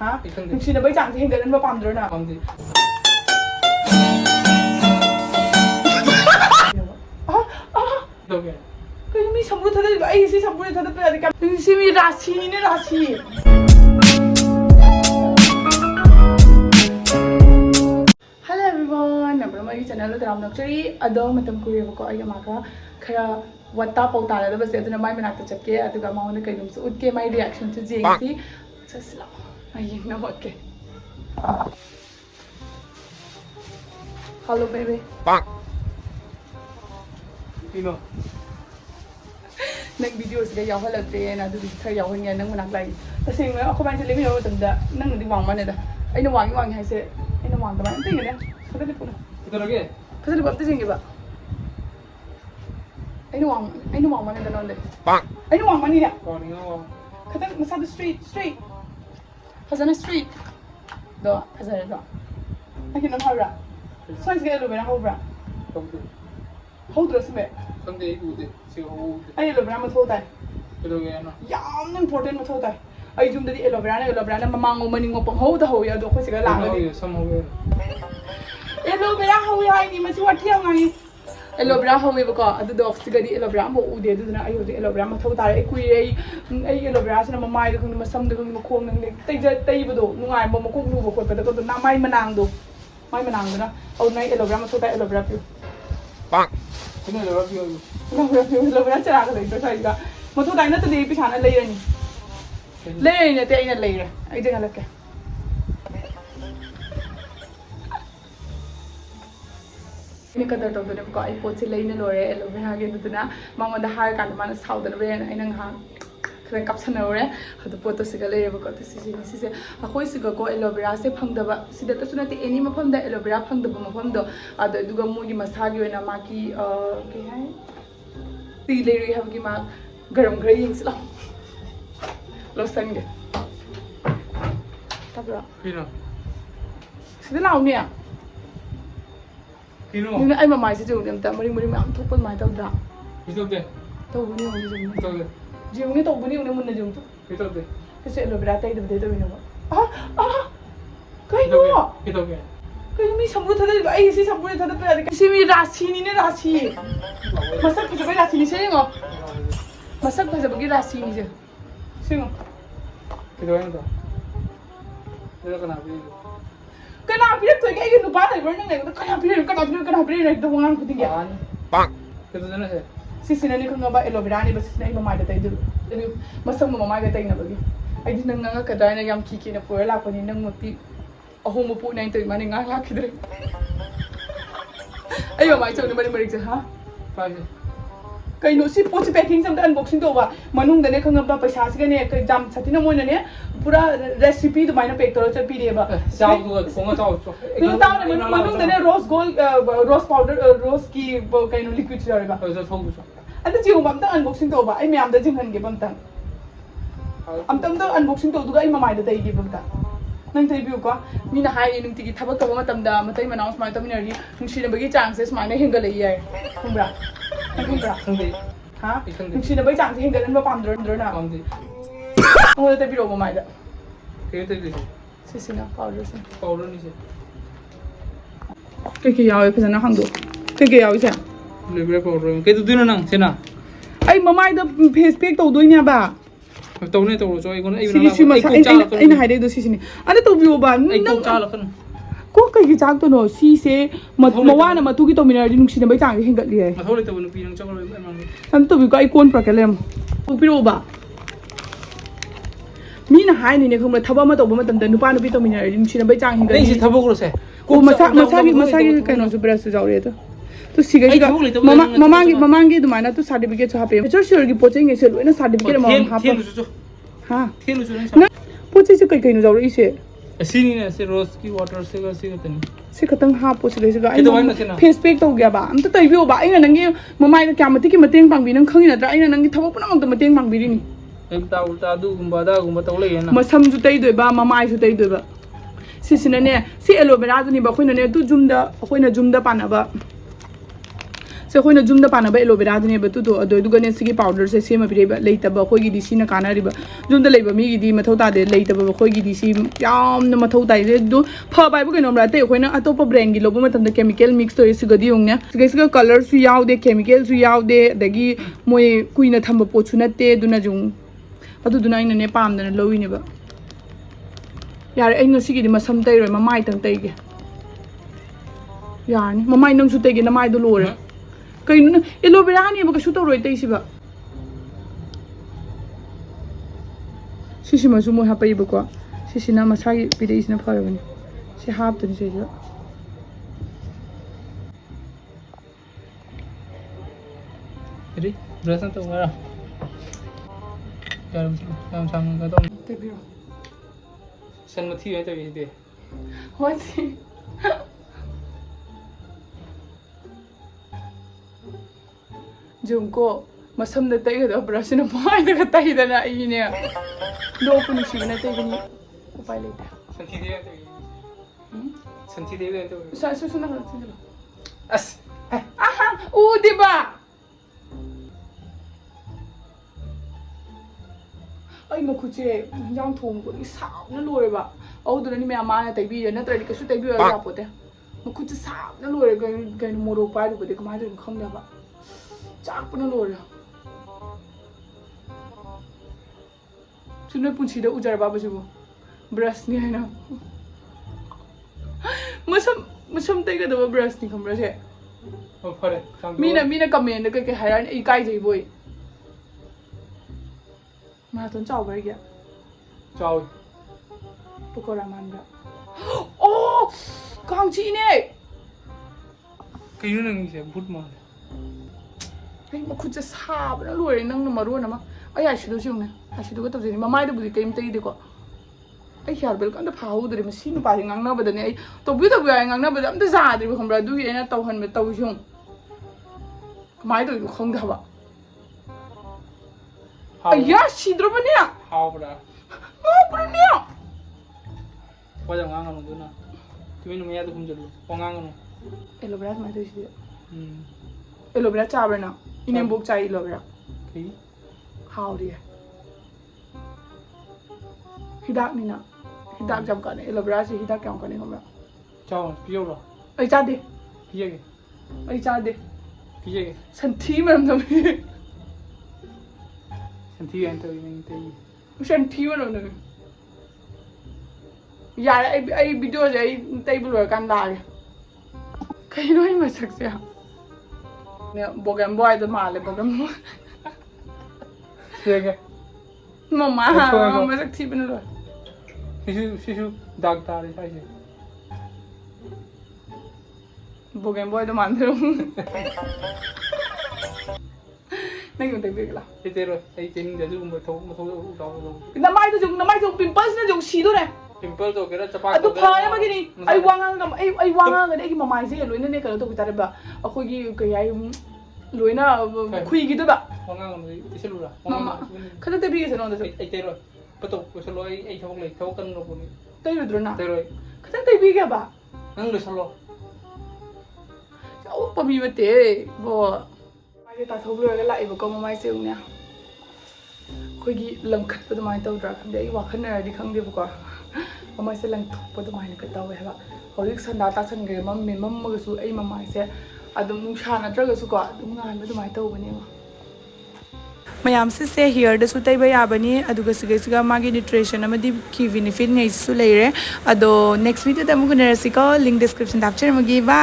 ꯍꯥ ꯅꯨꯡꯁꯤꯅꯕꯩ ꯆꯥꯡꯁꯦ ꯍꯦꯟꯒꯠꯍꯟꯕ ꯄꯥꯝꯗ꯭ꯔꯣ ꯅꯪ ꯄꯥꯝꯗꯦ 그럼 이 선물 타다 아이씨 선물 타다 빼야 되니까 의심이 라시네 라시 Hello everyone number my channel da ram nakchari ado matam kuriba ko ai maka khara watta pau ta da bas aduna mai manakta chapke aduga mauna kai dum su utke my reaction to jingsi sasla ai na hokke Hello baby bang Ino nang video sida yaw halakte na du khar yaw hanya nang manak lai tasing ma ako ban chili mi ro tamda nang di wang man da aina wang haise aina wang da ban tinga ne khadali puna Itoge khadali babte jingi ba aina wang man da nonde bang aina wang man ni ya Koninga khadan masad straight khazana straight do khazana do akin nam hawra sois ga lo bena hawra Tonde hawdra sme Tonde ude si ho ai lo bena ma thotai Itoge na yam important ma thotai ai jum da di aloe vera na mamang maning mo pang ho da ho ya do ko siga lang Itoge sam ho aloe vera ho ya ni ma si wathi ngai aloe vera ho me ko adu do siga di aloe vera mo u de du na ai ho di aloe vera ma tho ta ai kui ai aloe vera sina ma mai da khung ma sam da khung ma khom nang ne tai ba do nungai mo ma khung lu ba khot ba da ko na mai manang do mai manang da na au nai aloe vera ma tho ta aloe vera pi bang Kino lo rabio aloe vera chara ka lai to sai ga ma tho ta na ta de pi thana lai ni Lei ne te ina lei re ai de galake ni kadar to de ko ai pochi lei ne lore aloe vera ge duduna mama da har kan mana saudan re ai nang ha khre kapsan ore hadu poto siga lei ba ko to si se akoi siga ko aloe vera se phangdaba sida ta sunati any mafam da aloe vera phangdaba mafam do adu duga mu gi masagi na ma ki ke hai ti lei ri have gi ma garam ghre ying sla Losan ge. Tabra. Kino Sida law ne. Kino Ni ai mamai se jung dem ta mari am thok pan mai taw da. Itoge Taw bu ni jung. Itoge Jung ni taw bu ni mun na jung to. Itoge Ke se lo bra tai de de no. Kai no. Itoge Kai mi samru thada ai si samru thada pe ade. Si mi rashi ni ne rashi. Masak ke ba rashi ni se ngo. Masak ba gi rashi ni je. Singo. Itoge na Ito kana bi Kana pira to ke ai Nupana ver nang ne kana pira to wangan ko tingya. bang Ito na se Si sinani ko nga ba aloe vera ni ba si sinai mamay da tayo dulu. Masang mamay da tayo na bagi. Ay di nang nga kadai na yam kiki na pura la ko ni nang mati. Ako mo po na ito mani nga laki dire. Ay mamay so ni mari sa ha. Pagi Kay no si po si packing sam da unboxing to ba. Manung da ne kang ba paisa si ne kay jam sati na mo na ne pura recipe do mai na pack karo cha pi de ba. Sao du konga sao so Yung tao na manung da ne rose gold rose powder rose ki kay no liquid siya ba. Ito thong so Ano jiyo bam tang unboxing to ba ay may am da jinghan ge bam tang. Am tang da unboxing to duga ay mamay da tayo ge bam tang. Nang tayo view ko mi na hai nung tigi thabak to matam da matay manaw smart to minari nung sina bagi chances mai na hingal ai yar. Kumbra. Kumbra. Tonde Ha? Nung sina bagi chances hingal an ba pamdro na. Pamdi Ang tayo view mamay da. Kaya tayo Sisina powder sin. Paulo ni se Kaya yaw ay pasana hangdo. Kaya yaw siya. Libre paulo Kaya tu dino nang sina Ay mamay da face pack to do niya ba? Tau ne tau so ay ko na ay Sige na ay na hide do sisini. Ano to view ba? ay ko chala kan Ko kay gijak to no si se mawana matugi to minari nung sina bai chang hingat li ai. Mathole tau nu pi nang chakro ay mang Ano to view ko ay kon pra kalem. Piro ba? Mi na hai ni ne khum thaba ma to ba matam da nupa nupi to minari nung sina bai chang hingat. Ay si thabo ko se Ko masagi kai no su bra su jaure to. To siga siga mamangi dumana to certificate so hape. Picture sure gi poching ge se loina certificate ma ha pa. Ha. Thienu su nang Pochi se kai kai no jaure ise. Sini ne se rose ki water se ga se ga tani Se khatang ha po se le se ga Ito wala na sina. face pack to gya ba am ta tai bio ba ai na nang gi mamai ka kyamati ki mateng pang bi nang khangi na tra ai na nang gi thabo puna mang ta mateng pang bi ni ulta ulta du gumba da gumba tau le na masam ju tai doi ba mamai ju tai doi ba si sina ne si aloe vera du ni ba khoina ne tu jumda khoina jumda pana ba से अखोइना जुमदा Panba aloe vera दुने बतुदो अदोदुगने सिगी powder से same पिरेबा लेतबा अखोइगी दि सिना कानारिबा जुमदा लेबा मिगिदि मथौ तादे लेतबा अखोइगी दि सि यामना मथौ ताइदे दु फबाइबो केनोमरा ते अखोइना अतोप brand गी Lobo मतमदा chemical mix तो सिगदि योंगने सिगसिगा colour सु यावदे केमिकल सु यावदे दगी मोय कुइना थंबा पोचु नते दुना जुं अदुदुना इनने पामदना लौइनेबा यार ऐ ngसिगिदि मसम तैरोय ममाइ तंग तैगे यारनी ममाइ नंगसु तैगे नमाइदो लोरे कहीं एलोवेरा ने बक शूट और तई सिबा सिसिमा सु मो हापैबको सिसिना मसागी पिदैसिना फरबनी सि हापतनि सेजो Ready? Dress na to wala. Karam sang ka to. तेबिरो San ma thi ai to ide. what जुमको मसम द तैगदो ब्रश न माइ द तैदना इने लो पुनि सिबना तैगनि उपाय लेता San thi de to. San thi de to. सा सुना सुना As. आहा उ दिबा ai makuche yang thong ko saw na lore ba au du ni me ama na tai bi na tra ka su tai bi ya pote makuche saw na lore ga moro pa du de kama du kham da ba chak pa na lore chune punchi da ujar ba ba ju brush ni hai na masam tai ga da brush ni kham ra se Oh pare. mina comment da kai hairan ai kai jai boy Marathon chao bari kya? Chao. Pukora manga. Oh! Kangchi ne! Kayo nang se but ma. Ay makut sa sab na luwari nang namaruan nama. Ay ashido siyong na. Ashido ka tapos mamay da budi kayo tayo di ko. Ay herbal ka na pahaw dari masino pa yung ngang nabada ni ay tobi ay ngang nabada amta zadri ba kumbra duhi ay na tawhan me taw siyong. Kamay da yung kong daba. Ay ya sidro ba niya? How bra. Nga pa niya? Wala nga nga no na. Tumi no maya to kum jalo. O nga nga no. Aloe may tayo siya. Aloe chabra na. Inembok chay aloe. Okay. How dia? Hidak ni na. Hidak jam ka ni aloe si hidak kya ka ni humra. Chao piyo ra. Ay chade. Piye ke. Ay chade. Piye ke. Santi man nam na. San thi ai to nang tai. Santi man nam na. Yaar ay video je ay table work kan la. Kaya no ay masak siya. Ne bogam boy da male bogam. Sige. Mama masak thi ban lo. Sisu dag ta ri sai se. Bogam boy da man ro. Nang yung tabi la. Pero ai tin da ju ma thau do. Namay to pimples na jung sido ne. Pimple to kera chapa Ado phaya magini ai wanga ai wanga ga ai mamai se loina ne kala to bitare ba akhoi gi kai ai loina khui gi do ba wanga no iselura mama kada te bi ge se no da ai tero pato ko solo ai thok lai thok kan no buni tai ru na tero kada te bi ge ba nang le solo au pa mi mate bo mai ta thok lo ga lai ba ko mamai se ung ne khoi gi lam khat pa mai tau dra kham de ai wa khan na di khang de ba ko mamai se lang thok pa mai ka taw he ba horik san da ta san ge mam me mam ma su ai mamai se adum nu sha na tra ga su ko adum ngan ba mai taw ba ne ma mayam se here da su tai ba ya bani aduga siga magi nutrition amadi ki benefit ngai su leire ado next video da mu guna rasiko link description da char magi ba